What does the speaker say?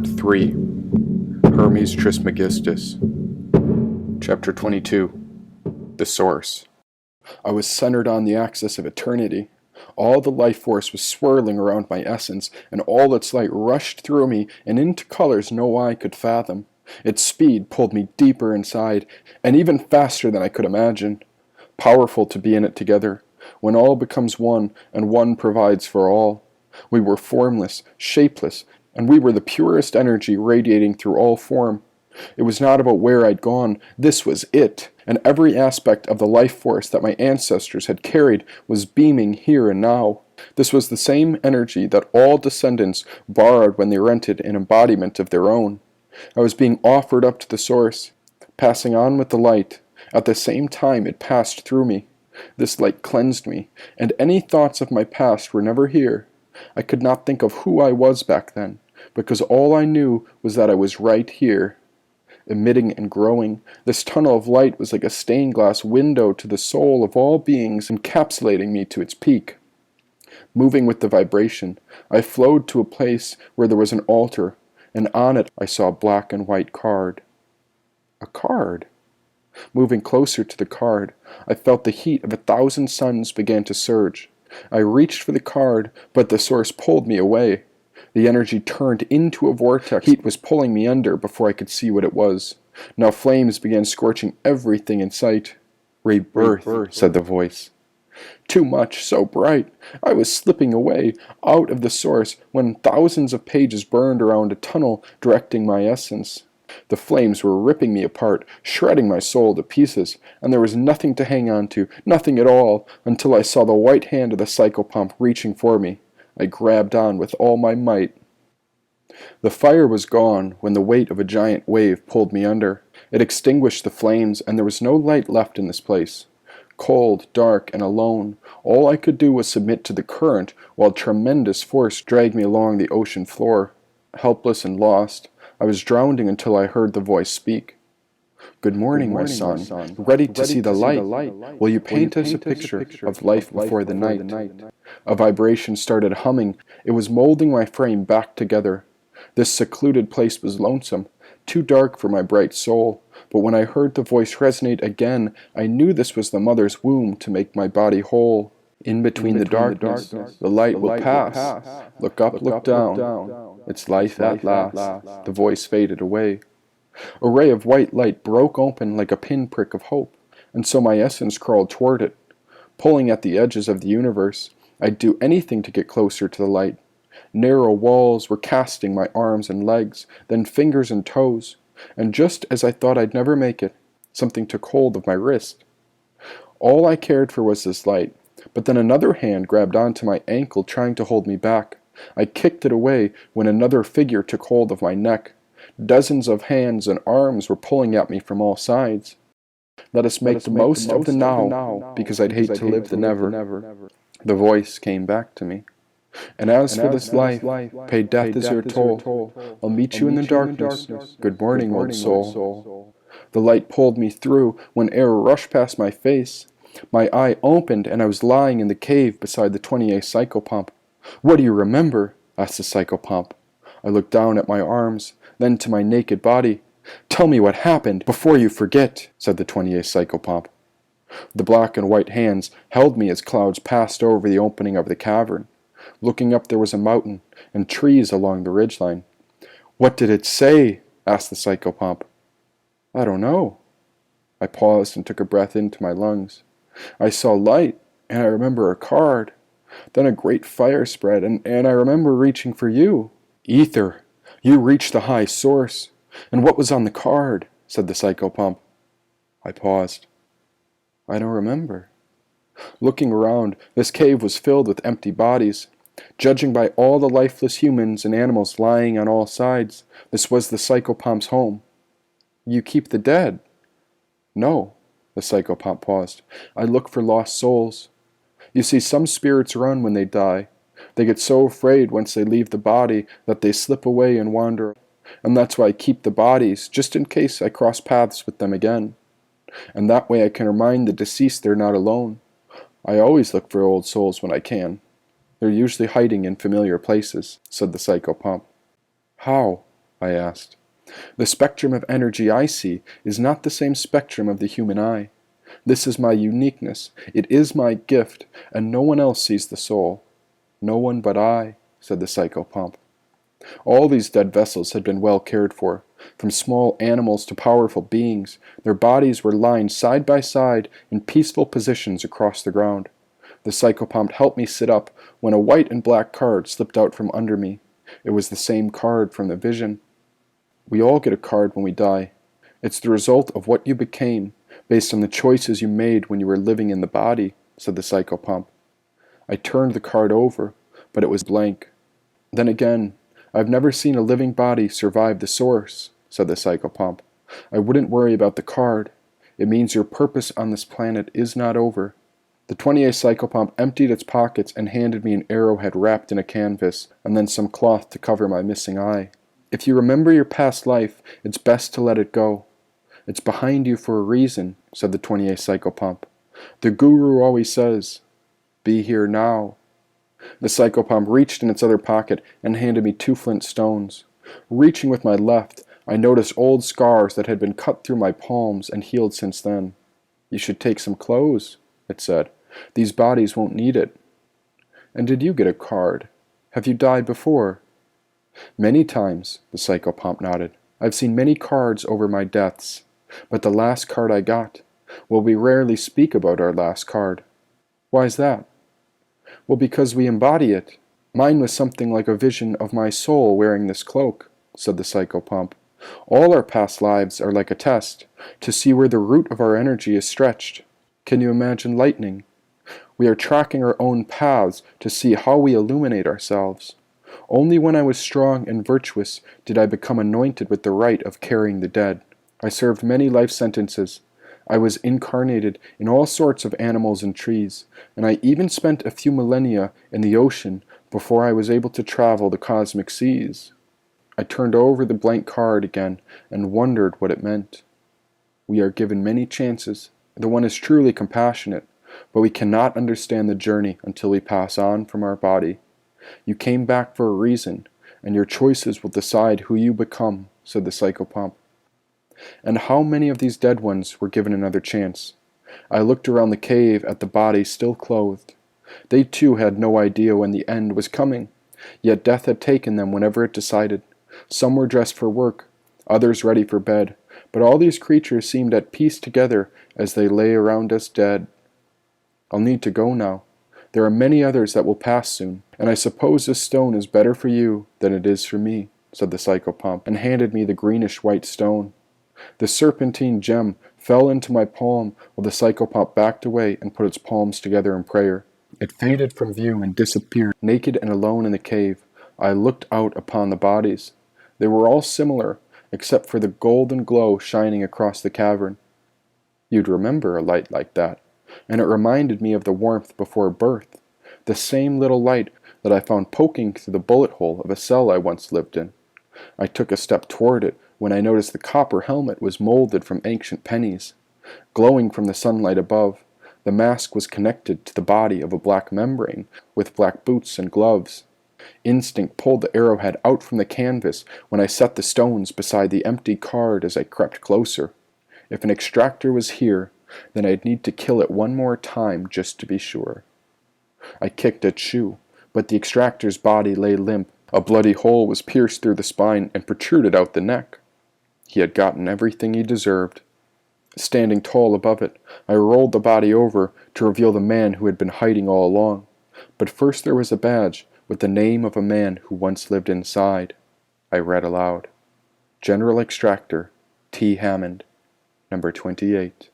Part 3 Hermes Trismegistus Chapter 22 The Source. I was centered on the axis of eternity. All the life force was swirling around my essence, and all its light rushed through me and into colors no eye could fathom. Its speed pulled me deeper inside, and even faster than I could imagine. Powerful to be in it together, when all becomes one, and one provides for all. We were formless, shapeless, and we were the purest energy radiating through all form. It was not about where I'd gone, this was it, and every aspect of the life force that my ancestors had carried was beaming here and now. This was the same energy that all descendants borrowed when they rented an embodiment of their own. I was being offered up to the source, passing on with the light. At the same time it passed through me. This light cleansed me, and any thoughts of my past were never here. I could not think of who I was back then, because all I knew was that I was right here. Emitting and growing, this tunnel of light was like a stained glass window to the soul of all beings, encapsulating me to its peak. Moving with the vibration, I flowed to a place where there was an altar, and on it I saw a black and white card. A card? Moving closer to the card, I felt the heat of 1,000 suns began to surge. I reached for the card, but the source pulled me away. The energy turned into a vortex. Heat was pulling me under before I could see what it was. Now flames began scorching everything in sight. Rebirth, said the voice. Too much, so bright. I was slipping away, out of the source, when thousands of pages burned around a tunnel directing my essence. The flames were ripping me apart, shredding my soul to pieces, and there was nothing to hang on to, nothing at all, until I saw the white hand of the psychopomp reaching for me. I grabbed on with all my might. The fire was gone when the weight of a giant wave pulled me under. It extinguished the flames, and there was no light left in this place. Cold, dark, and alone, all I could do was submit to the current while tremendous force dragged me along the ocean floor. Helpless and lost, I was drowning until I heard the voice speak. Good morning, my son. Ready to see the light. Will you paint us a picture of life before the night? A vibration started humming. It was molding my frame back together. This secluded place was lonesome, too dark for my bright soul. But when I heard the voice resonate again, I knew this was the mother's womb to make my body whole. In between the darkness, the light will pass. Look up, look down. It's life at last. The voice faded away. A ray of white light broke open like a pinprick of hope, and so my essence crawled toward it. Pulling at the edges of the universe, I'd do anything to get closer to the light. Narrow walls were casting my arms and legs, then fingers and toes, and just as I thought I'd never make it, something took hold of my wrist. All I cared for was this light, but then another hand grabbed onto my ankle, trying to hold me back. I kicked it away when another figure took hold of my neck. Dozens of hands and arms were pulling at me from all sides. Let us make the most of the now, because I'd hate to live the never. The voice came back to me. And as for this life, pay death as your toll. I'll meet you in the darkness. Good morning, old soul. The light pulled me through when air rushed past my face. My eye opened, and I was lying in the cave beside the 28th psychopomp. What do you remember? Asked the psychopomp. I looked down at my arms, then to my naked body. Tell me what happened before you forget, said the 28th psychopomp. The black and white hands held me as clouds passed over the opening of the cavern. Looking up, there was a mountain and trees along the ridgeline. What did it say? Asked the psychopomp. I don't know. I paused and took a breath into my lungs. I saw light, and I remember a card. Then a great fire spread, and I remember reaching for you. Ether. You reached the high source. And what was on the card? Said the psychopomp. I paused. I don't remember. Looking around, this cave was filled with empty bodies. Judging by all the lifeless humans and animals lying on all sides, this was the psychopomp's home. You keep the dead? No. The psychopomp paused. I look for lost souls. You see, some spirits run when they die. They get so afraid once they leave the body that they slip away and wander. And that's why I keep the bodies, just in case I cross paths with them again. And that way I can remind the deceased they're not alone. I always look for old souls when I can. They're usually hiding in familiar places, said the psychopomp. How? I asked. The spectrum of energy I see is not the same spectrum of the human eye. This is my uniqueness, it is my gift, and no one else sees the soul. No one but I, said the psychopomp. All these dead vessels had been well cared for. From small animals to powerful beings, their bodies were lying side by side in peaceful positions across the ground. The psychopomp helped me sit up when a white and black card slipped out from under me. It was the same card from the vision. We all get a card when we die. It's the result of what you became, based on the choices you made when you were living in the body, said the psychopomp. I turned the card over, but it was blank. Then again, I've never seen a living body survive the source, said the psychopomp. I wouldn't worry about the card. It means your purpose on this planet is not over. The 28th psychopomp emptied its pockets and handed me an arrowhead wrapped in a canvas, and then some cloth to cover my missing eye. If you remember your past life, it's best to let it go. It's behind you for a reason, said the 28th psychopomp. The guru always says, be here now. The psychopomp reached in its other pocket and handed me 2 flint stones. Reaching with my left, I noticed old scars that had been cut through my palms and healed since then. You should take some clothes, it said. These bodies won't need it. And did you get a card? Have you died before? Many times, the psychopomp nodded. I've seen many cards over my deaths, but the last card I got, well, we rarely speak about our last card. Why's that? Well, because we embody it. Mine was something like a vision of my soul wearing this cloak, said the psychopomp. All our past lives are like a test, to see where the root of our energy is stretched. Can you imagine lightning? We are tracking our own paths to see how we illuminate ourselves. Only when I was strong and virtuous did I become anointed with the right of carrying the dead. I served many life sentences. I was incarnated in all sorts of animals and trees, and I even spent a few millennia in the ocean before I was able to travel the cosmic seas. I turned over the blank card again and wondered what it meant. We are given many chances. The one is truly compassionate, but we cannot understand the journey until we pass on from our body. You came back for a reason, and your choices will decide who you become, said the psychopomp. And how many of these dead ones were given another chance? I looked around the cave at the bodies still clothed. They too had no idea when the end was coming, yet death had taken them whenever it decided. Some were dressed for work, others ready for bed, but all these creatures seemed at peace together as they lay around us dead. I'll need to go now. There are many others that will pass soon, and I suppose this stone is better for you than it is for me, said the psychopomp, and handed me the greenish-white stone. The serpentine gem fell into my palm while the psychopomp backed away and put its palms together in prayer. It faded from view and disappeared. Naked and alone in the cave, I looked out upon the bodies. They were all similar, except for the golden glow shining across the cavern. You'd remember a light like that, and it reminded me of the warmth before birth, the same little light that I found poking through the bullet hole of a cell I once lived in. I took a step toward it when I noticed the copper helmet was molded from ancient pennies. Glowing from the sunlight above, the mask was connected to the body of a black membrane with black boots and gloves. Instinct pulled the arrowhead out from the canvas when I set the stones beside the empty card as I crept closer. If an extractor was here, then I'd need to kill it one more time just to be sure. I kicked at Shu, but the extractor's body lay limp. A bloody hole was pierced through the spine and protruded out the neck. He had gotten everything he deserved. Standing tall above it, I rolled the body over to reveal the man who had been hiding all along. But first there was a badge with the name of a man who once lived inside. I read aloud. General Extractor T. Hammond, number 28.